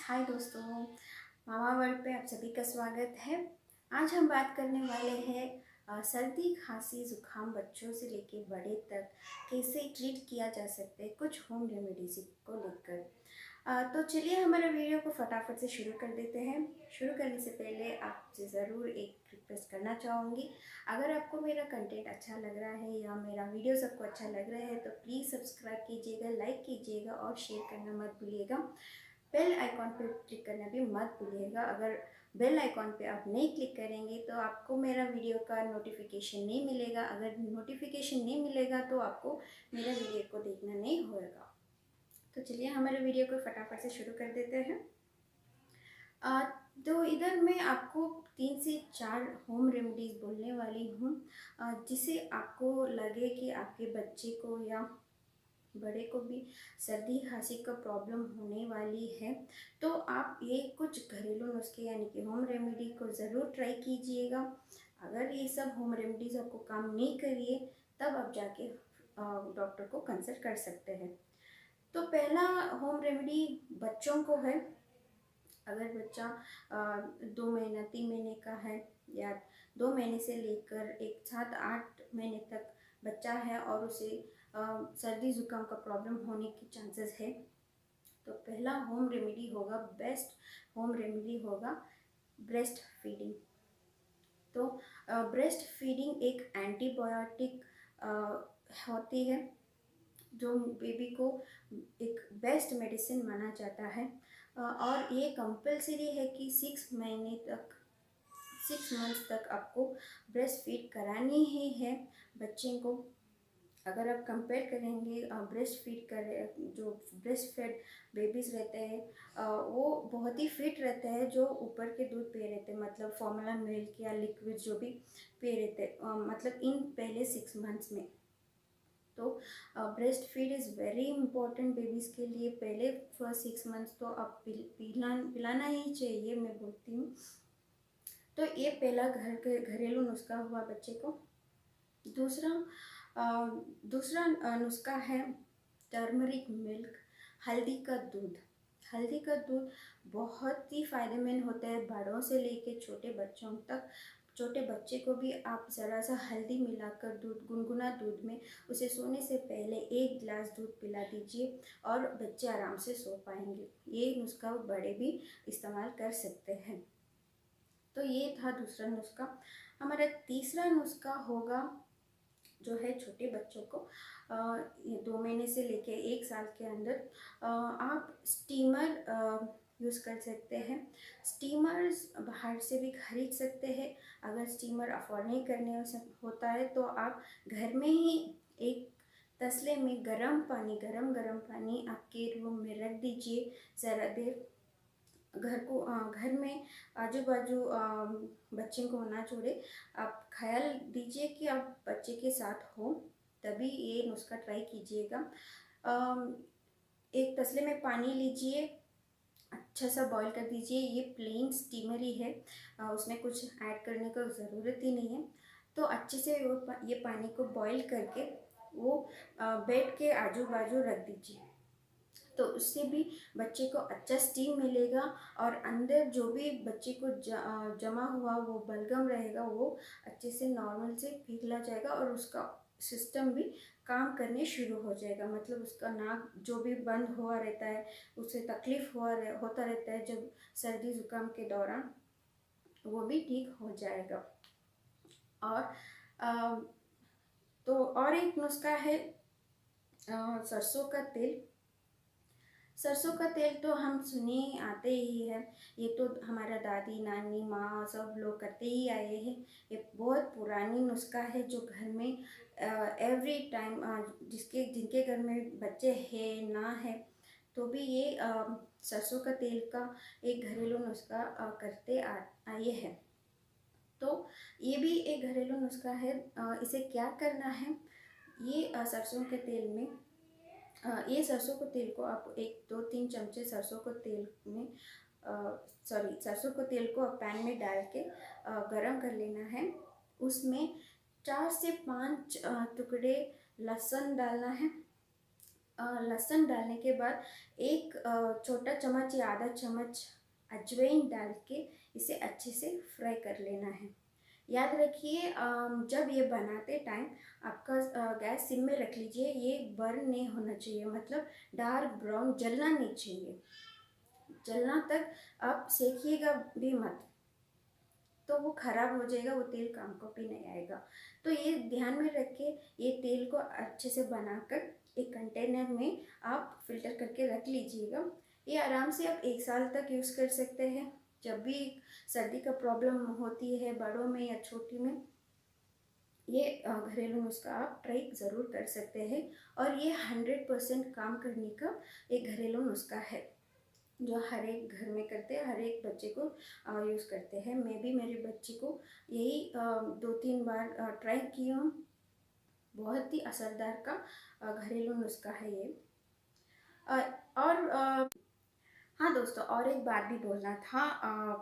हाय दोस्तों, मामा वर्ल्ड पे आप सभी का स्वागत है। आज हम बात करने वाले हैं सर्दी खांसी जुकाम बच्चों से लेके बड़े तक कैसे ट्रीट किया जा सकता है, कुछ होम रेमेडीज को लेकर। तो चलिए हमारे वीडियो को फटाफट से शुरू कर देते हैं। शुरू करने से पहले आपसे ज़रूर एक रिक्वेस्ट करना चाहूँगी, अगर आपको मेरा कंटेंट अच्छा लग रहा है या मेरा वीडियोस आपको अच्छा लग रहा है तो प्लीज़ सब्सक्राइब कीजिएगा, लाइक कीजिएगा और शेयर करना मत भूलिएगा। बेल आइकॉन पर क्लिक करना भी मत भूलिएगा। अगर बेल आइकॉन पे आप नहीं क्लिक करेंगे तो आपको मेरा वीडियो का नोटिफिकेशन नहीं मिलेगा। अगर नोटिफिकेशन नहीं मिलेगा तो आपको मेरा वीडियो को देखना नहीं होगा। तो चलिए हमारे वीडियो को फटाफट से शुरू कर देते हैं। तो इधर मैं आपको 3 से 4 होम रेमेडीज़ बोलने वाली हूँ, जिससे आपको लगे कि आपके बच्चे को या बड़े को भी सर्दी खांसी का प्रॉब्लम होने वाली है तो आप ये कुछ घरेलू नुस्खे यानी कि होम रेमेडी को ज़रूर ट्राई कीजिएगा। अगर ये सब होम रेमेडीज़ आपको काम नहीं करिए तब आप जाके डॉक्टर को कंसल्ट कर सकते हैं। तो पहला होम रेमेडी बच्चों को है। अगर बच्चा 2 महीना 3 महीने का है या 2 महीने से लेकर एक 7-8 महीने तक बच्चा है और उसे सर्दी ज़ुकाम का प्रॉब्लम होने की चांसेस है, तो पहला होम रेमेडी होगा, बेस्ट होम रेमेडी होगा ब्रेस्ट फीडिंग। तो ब्रेस्ट फीडिंग एक एंटीबायोटिक होती है जो बेबी को एक बेस्ट मेडिसिन माना जाता है। और ये कंपलसरी है कि 6 मंथ्स तक आपको ब्रेस्ट फीड करानी ही है बच्चे को। अगर आप कंपेयर करेंगे ब्रेस्ट फीड कर जो ब्रेस्ट फेड बेबीज़ रहते हैं वो बहुत ही फिट रहते हैं जो ऊपर के दूध पी रहते हैं, मतलब फॉर्मूला मिल्क या लिक्विड जो भी पी रहते हैं, मतलब इन पहले 6 मंथ्स में। तो breast feed is very important babies के लिए। पहले फर्स्ट 6 मंथ्स तो आप पिलाना ही चाहिए, मैं बोलती हूँ। तो ये पहला घरेलू नुस्खा हुआ बच्चे को। दूसरा नुस्खा है टर्मरिक मिल्क, हल्दी का दूध। हल्दी का दूध बहुत ही फ़ायदेमंद होता है बड़ों से लेके छोटे बच्चों तक। छोटे बच्चे को भी आप ज़रा सा हल्दी मिलाकर दूध, गुनगुना दूध में उसे सोने से पहले 1 गिलास दूध पिला दीजिए और बच्चे आराम से सो पाएंगे। ये नुस्खा बड़े भी इस्तेमाल कर सकते हैं। तो ये था दूसरा नुस्खा। हमारा तीसरा नुस्खा होगा जो है छोटे बच्चों को 2 महीने से लेके 1 साल के अंदर आप स्टीमर यूज़ कर सकते हैं। स्टीमर्स बाहर से भी खरीद सकते हैं। अगर स्टीमर अफोर्ड नहीं करने होता है तो आप घर में ही एक तसले में गरम पानी आपके रूम में रख दीजिए ज़रा देर। घर में आजू बाजू बच्चे को ना छोड़े। आप ख्याल दीजिए कि आप बच्चे के साथ हो, तभी ये नुस्खा ट्राई कीजिएगा। एक तसले में पानी लीजिए, अच्छा सा बॉईल कर दीजिए। ये प्लेन स्टीमर ही है, उसमें कुछ ऐड करने का ज़रूरत ही नहीं है। तो अच्छे से ये पानी को बॉईल करके वो बेड के आजू बाजू रख दीजिए। तो उससे भी बच्चे को अच्छा स्टीम मिलेगा और अंदर जो भी बच्चे को जमा हुआ वो बलगम रहेगा वो अच्छे से नॉर्मल से पिघला जाएगा और उसका सिस्टम भी काम करने शुरू हो जाएगा। मतलब उसका नाक जो भी बंद हुआ रहता है, उसे तकलीफ़ होता रहता है जब सर्दी ज़ुकाम के दौरान, वो भी ठीक हो जाएगा। और तो और एक नुस्खा है सरसों का तेल। सरसों का तेल तो हम सुने आते ही हैं, ये तो हमारा दादी नानी माँ सब लोग करते ही आए हैं। ये बहुत पुरानी नुस्खा है जो घर में एवरी टाइम जिनके घर में बच्चे हैं ना है तो भी ये सरसों का तेल का एक घरेलू नुस्खा करते आए हैं। तो ये भी एक घरेलू नुस्खा है। इसे क्या करना है, ये सरसों के तेल में ये सरसों के तेल को आप 1-2-3 चमचे सरसों को तेल को पैन में डाल के गरम कर लेना है। उसमें 4 से 5 टुकड़े लहसुन डालना है, लहसुन डालने के बाद एक छोटा चम्मच या आधा चम्मच अजवाइन डाल के इसे अच्छे से फ्राई कर लेना है। याद रखिए जब ये बनाते टाइम आपका गैस सिम में रख लीजिए। ये बर्न नहीं होना चाहिए, मतलब डार्क ब्राउन, जलना नहीं चाहिए। जलना तक आप सेकिएगा भी मत, तो वो खराब हो जाएगा, वो तेल काम को भी नहीं आएगा। तो ये ध्यान में रख के ये तेल को अच्छे से बनाकर एक कंटेनर में आप फिल्टर करके रख लीजिएगा। ये आराम से आप 1 साल तक यूज़ कर सकते हैं। जब भी सर्दी का प्रॉब्लम होती है बड़ों में या छोटी में, ये घरेलू नुस्खा आप ट्राई ज़रूर कर सकते हैं। और ये 100% काम करने का एक घरेलू नुस्खा है जो हर एक घर में करते हैं, हर एक बच्चे को यूज़ करते हैं। मैं भी मेरे बच्चे को यही 2-3 बार ट्राई की हूँ। बहुत ही असरदार का घरेलू नुस्खा है ये। अ, और हाँ दोस्तों, और एक बात भी बोलना था।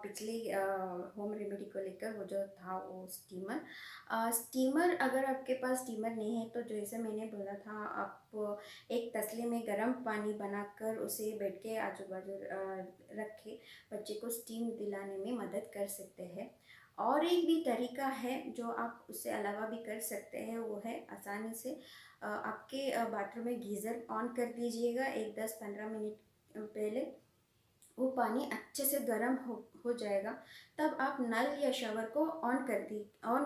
पिछले होम रेमेडी को लेकर, वो जो था वो स्टीमर अगर आपके पास स्टीमर नहीं है तो जैसे मैंने बोला था, आप एक तसले में गर्म पानी बनाकर उसे बेड के आजू बाजू रख के बच्चे को स्टीम दिलाने में मदद कर सकते हैं। और एक भी तरीका है जो आप उससे अलावा भी कर सकते हैं, वो है आसानी से आपके बाथरूम में गीज़र ऑन कर दीजिएगा। एक 10-15 मिनट पहले वो पानी अच्छे से गर्म हो जाएगा, तब आप नल या शावर को ऑन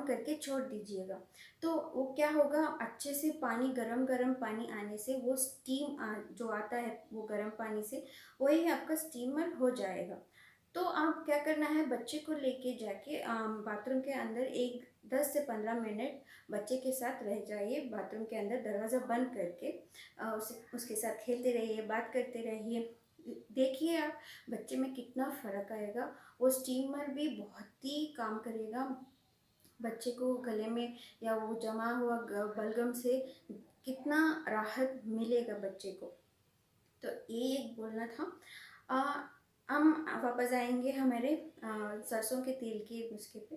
करके छोड़ दीजिएगा। तो वो क्या होगा, अच्छे से पानी गरम पानी आने से वो स्टीम जो आता है वो गर्म पानी से, वही आपका स्टीमर हो जाएगा। तो आप क्या करना है, बच्चे को लेके जाके बाथरूम के अंदर एक 10 से 15 मिनट बच्चे के साथ रह जाइए। बाथरूम के अंदर दरवाज़ा बंद करके उसके साथ खेलते रहिए, बात करते रहिए। देखिए आप बच्चे में कितना फ़र्क आएगा। वो स्टीमर भी बहुत ही काम करेगा बच्चे को गले में या वो जमा हुआ बलगम से कितना राहत मिलेगा बच्चे को। तो ये एक बोलना था। हम वापस आएंगे हमारे सरसों के तेल के नुस्खे पे।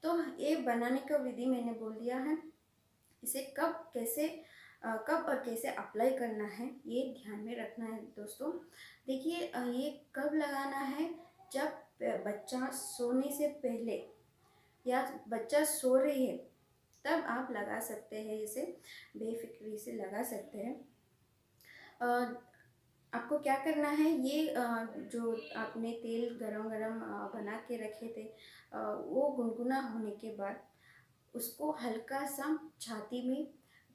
तो ये बनाने का विधि मैंने बोल दिया है। इसे कब और कैसे अप्लाई करना है ये ध्यान में रखना है दोस्तों। देखिए ये कब लगाना है, जब बच्चा सोने से पहले या बच्चा सो रही है तब आप लगा सकते हैं। इसे बेफिक्री से लगा सकते हैं। आपको क्या करना है, ये जो आपने तेल गरम गरम बना के रखे थे, वो गुनगुना होने के बाद उसको हल्का सा छाती में,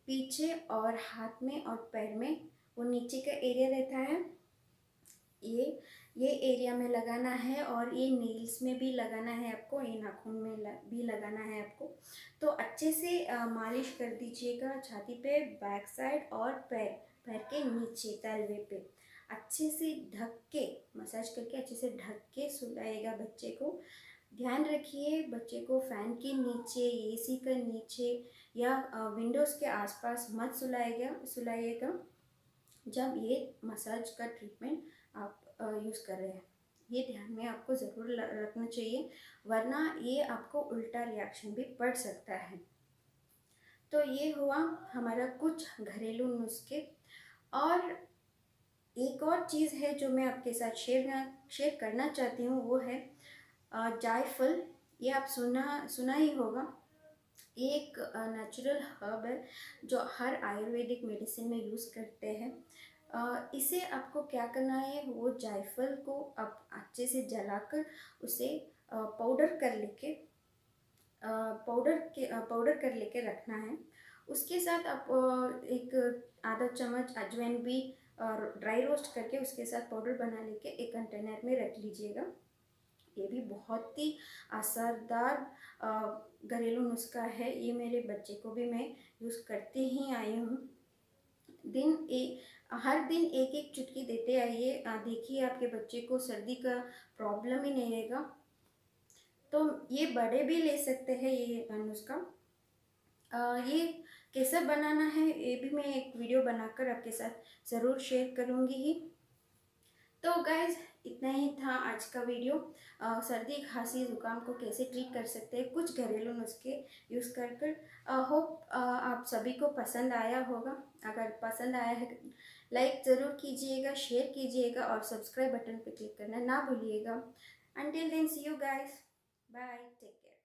पीछे और हाथ में और पैर में, वो नीचे का एरिया रहता है, ये एरिया में लगाना है। और ये नेल्स में भी लगाना है आपको, ये नाखून में भी लगाना है आपको। तो अच्छे से मालिश कर दीजिएगा छाती पे, बैक साइड और पैर के नीचे तलवे पे। अच्छे से ढक के मसाज करके अच्छे से ढक के सुलाइएगा बच्चे को। ध्यान रखिए बच्चे को फैन के नीचे, एसी के नीचे या विंडोज़ के आसपास मत सुलाइएगा जब ये मसाज का ट्रीटमेंट आप यूज़ कर रहे हैं। ये ध्यान में आपको ज़रूर रखना चाहिए, वरना ये आपको उल्टा रिएक्शन भी पड़ सकता है। तो ये हुआ हमारा कुछ घरेलू नुस्खे। और एक और चीज़ है जो मैं आपके साथ शेयर करना चाहती हूँ, वो है जायफल। ये आप सुना ही होगा। ये एक नेचुरल हर्ब है जो हर आयुर्वेदिक मेडिसिन में यूज़ करते हैं। इसे आपको क्या करना है, वो जायफल को आप अच्छे से जलाकर उसे पाउडर कर लेके रखना है। उसके साथ आप एक आधा चम्मच अजवाइन भी ड्राई रोस्ट करके उसके साथ पाउडर बना लेके एक कंटेनर में रख लीजिएगा। ये भी बहुत ही असरदार घरेलू नुस्खा है। ये मेरे बच्चे को भी मैं यूज़ करते ही आई हूँ। हर दिन एक एक चुटकी देते आइए। देखिए आपके बच्चे को सर्दी का प्रॉब्लम ही नहीं रहेगा। तो ये बड़े भी ले सकते हैं ये नुस्खा। ये कैसे बनाना है ये भी मैं एक वीडियो बनाकर आपके साथ ज़रूर शेयर करूँगी ही। तो गाइज इतना ही था आज का वीडियो। सर्दी खांसी ज़ुकाम को कैसे ट्रीट कर सकते हैं, कुछ घरेलू नुस्खे यूज़ कर होप आप सभी को पसंद आया होगा। अगर पसंद आया लाइक ज़रूर कीजिएगा, शेयर कीजिएगा और सब्सक्राइब बटन पे क्लिक करना ना भूलिएगा। Until then see you guys, bye, take care.